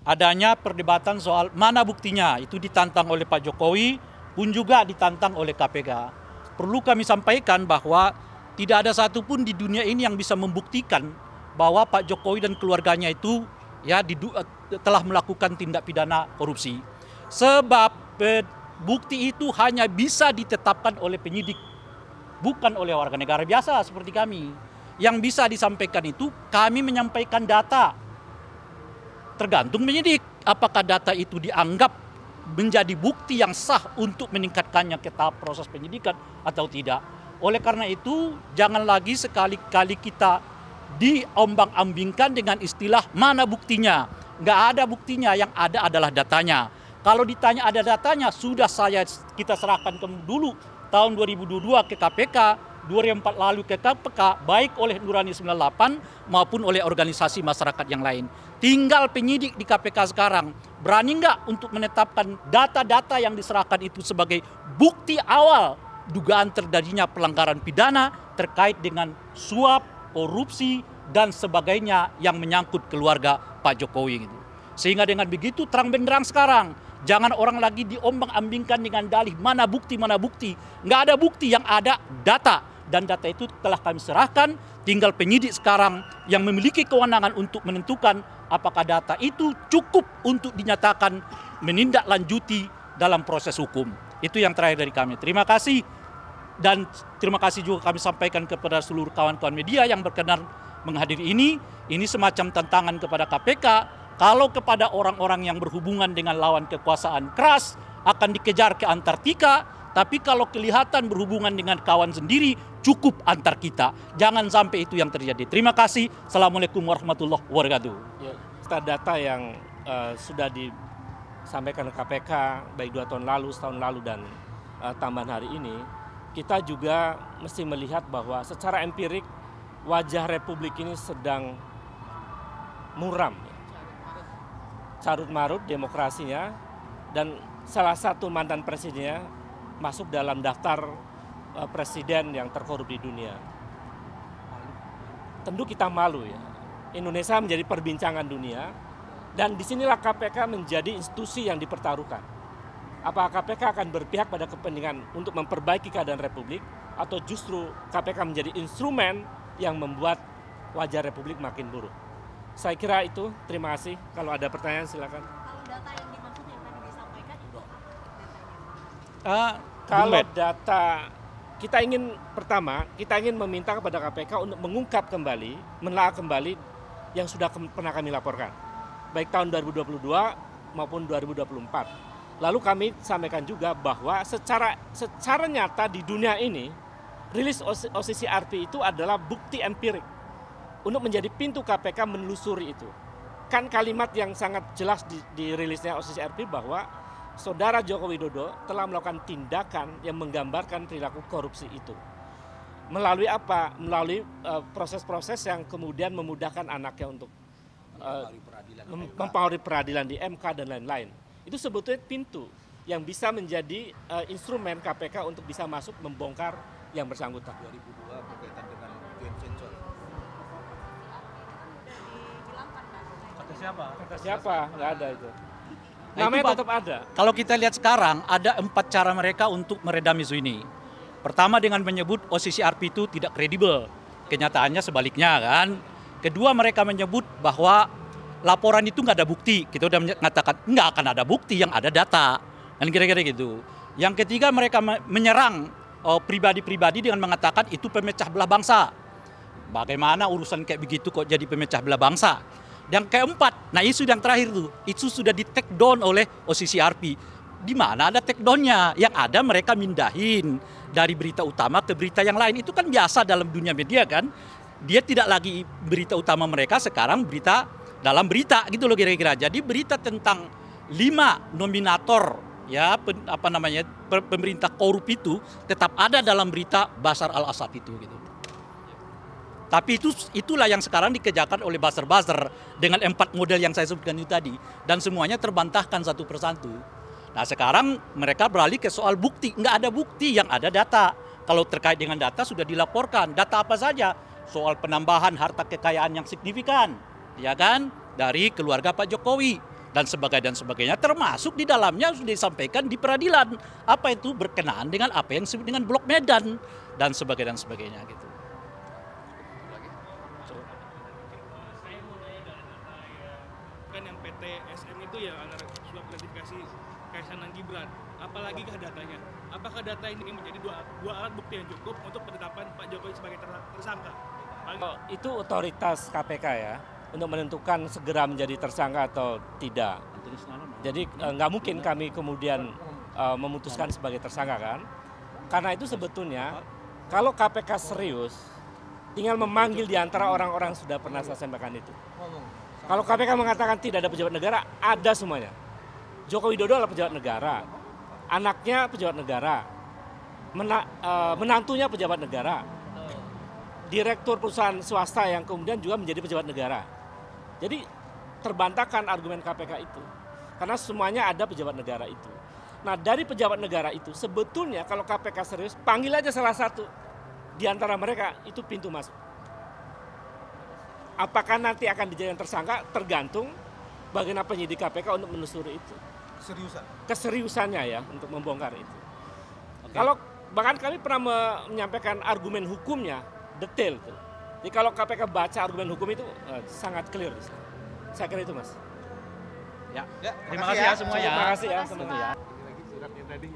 adanya perdebatan soal mana buktinya. Itu ditantang oleh Pak Jokowi, pun juga ditantang oleh KPK. Perlu kami sampaikan bahwa tidak ada satupun di dunia ini yang bisa membuktikan bahwa Pak Jokowi dan keluarganya itu ya telah melakukan tindak pidana korupsi. Sebab bukti itu hanya bisa ditetapkan oleh penyidik, bukan oleh warga negara biasa seperti kami. Yang bisa disampaikan itu kami menyampaikan data. Tergantung penyidik apakah data itu dianggap menjadi bukti yang sah untuk meningkatkannya ke tahap proses penyidikan atau tidak. Oleh karena itu jangan lagi sekali-kali kita diombang-ambingkan dengan istilah mana buktinya. Nggak ada buktinya, yang ada adalah datanya. Kalau ditanya ada datanya, sudah kita serahkan dulu tahun 2022 ke KPK, 2004 lalu ke KPK, baik oleh Nurani 98 maupun oleh organisasi masyarakat yang lain. Tinggal penyidik di KPK sekarang, berani nggak untuk menetapkan data-data yang diserahkan itu sebagai bukti awal dugaan terjadinya pelanggaran pidana terkait dengan suap, korupsi, dan sebagainya yang menyangkut keluarga Pak Jokowi. Sehingga dengan begitu terang benderang sekarang, jangan orang lagi diombang-ambingkan dengan dalih mana bukti, mana bukti. Nggak ada bukti, yang ada data. Dan data itu telah kami serahkan, tinggal penyidik sekarang yang memiliki kewenangan untuk menentukan apakah data itu cukup untuk dinyatakan menindaklanjuti dalam proses hukum. Itu yang terakhir dari kami. Terima kasih. Dan terima kasih juga kami sampaikan kepada seluruh kawan-kawan media yang berkenan menghadiri ini. Ini semacam tantangan kepada KPK. Kalau kepada orang-orang yang berhubungan dengan lawan kekuasaan keras akan dikejar ke Antartika. Tapi kalau kelihatan berhubungan dengan kawan sendiri, cukup antar kita. Jangan sampai itu yang terjadi. Terima kasih. Assalamualaikum warahmatullahi wabarakatuh. Ya, data yang sudah disampaikan ke KPK baik 2 tahun lalu, setahun lalu, dan tambahan hari ini, kita juga mesti melihat bahwa secara empirik wajah Republik ini sedang muram, carut marut demokrasinya, dan salah satu mantan presidennya masuk dalam daftar presiden yang terkorup di dunia. Tentu kita malu ya. Indonesia menjadi perbincangan dunia, dan disinilah KPK menjadi institusi yang dipertaruhkan. Apakah KPK akan berpihak pada kepentingan untuk memperbaiki keadaan Republik, atau justru KPK menjadi instrumen yang membuat wajah Republik makin buruk? Saya kira itu. Terima kasih. Kalau ada pertanyaan silakan. Kalau data yang dimaksud yang tadi disampaikan itu apa datanya? Kalau data, kita ingin meminta kepada KPK untuk mengungkap kembali, menelaah kembali yang sudah pernah kami laporkan, baik tahun 2022 maupun 2024. Lalu kami sampaikan juga bahwa secara nyata di dunia ini, rilis OCCRP itu adalah bukti empirik untuk menjadi pintu KPK menelusuri itu. Kan kalimat yang sangat jelas di rilisnya OCCRP bahwa Saudara Joko Widodo telah melakukan tindakan yang menggambarkan perilaku korupsi itu. Melalui apa? Melalui proses-proses yang kemudian memudahkan anaknya untuk mempengaruhi peradilan di MK dan lain-lain. Itu sebetulnya pintu yang bisa menjadi instrumen KPK untuk bisa masuk membongkar yang bersangkutan. 2002 berkaitan dengan joint venture. Kata siapa? Siapa? Nggak ada itu. Nah, Namanya itu, tetap ada. Kalau kita lihat sekarang, ada 4 cara mereka untuk meredam isu ini. Pertama dengan menyebut OCCRP itu tidak kredibel. Kenyataannya sebaliknya kan. Kedua, mereka menyebut bahwa laporan itu nggak ada bukti. Kita udah mengatakan nggak akan ada bukti, yang ada data. Dan kira-kira gitu. Yang ketiga, mereka menyerang pribadi-pribadi dengan mengatakan itu pemecah belah bangsa. Bagaimana urusan kayak begitu kok jadi pemecah belah bangsa? Yang keempat, nah isu yang terakhir tuh, itu sudah di take down oleh OCCRP. Di mana ada take down-nya? Yang ada mereka mindahin dari berita utama ke berita yang lain. Itu kan biasa dalam dunia media kan. Dia tidak lagi berita utama mereka, sekarang berita dalam berita gitu loh kira-kira. Jadi berita tentang 5 nominator ya pemerintah korup itu tetap ada dalam berita Bashar al-Assad itu gitu. Tapi itulah yang sekarang dikerjakan oleh buzzer-buzzer dengan 4 model yang saya sebutkan itu tadi. Dan semuanya terbantahkan satu persatu. Nah sekarang mereka beralih ke soal bukti. Nggak ada bukti, yang ada data. Kalau terkait dengan data sudah dilaporkan. Data apa saja? Soal penambahan harta kekayaan yang signifikan. Ya kan? Dari keluarga Pak Jokowi. dan sebagainya, termasuk di dalamnya sudah disampaikan di peradilan apa itu berkenaan dengan apa yang disebut dengan blok Medan dan sebagainya gitu. Kan yang PT SM itu ya antara suap gratifikasi Kaisang dan Gibran, apalagi datanya? Apakah data ini menjadi dua alat bukti yang cukup untuk penetapan Pak Jokowi sebagai tersangka? Itu otoritas KPK ya untuk menentukan segera menjadi tersangka atau tidak. Jadi nggak mungkin kami kemudian memutuskan sebagai tersangka kan. Karena itu sebetulnya kalau KPK serius tinggal memanggil di antara orang-orang sudah pernah saya sampaikan itu. Kalau KPK mengatakan tidak ada pejabat negara, ada semuanya. Joko Widodo adalah pejabat negara, anaknya pejabat negara, menantunya pejabat negara, direktur perusahaan swasta yang kemudian juga menjadi pejabat negara. Jadi terbantahkan argumen KPK itu, karena semuanya ada pejabat negara itu. Nah dari pejabat negara itu sebetulnya kalau KPK serius, panggil aja salah satu di antara mereka, itu pintu masuk. Apakah nanti akan dijadikan tersangka tergantung bagaimana penyidik KPK untuk menelusuri itu. Keseriusannya ya untuk membongkar itu. Kalau bahkan kami pernah menyampaikan argumen hukumnya detail tuh. Jadi kalau KPK baca argumen hukum itu sangat clear. Saya kira itu Mas. Ya, terima kasih ya semua ya. Terima kasih ya. Tentu ya. Suratnya tadi.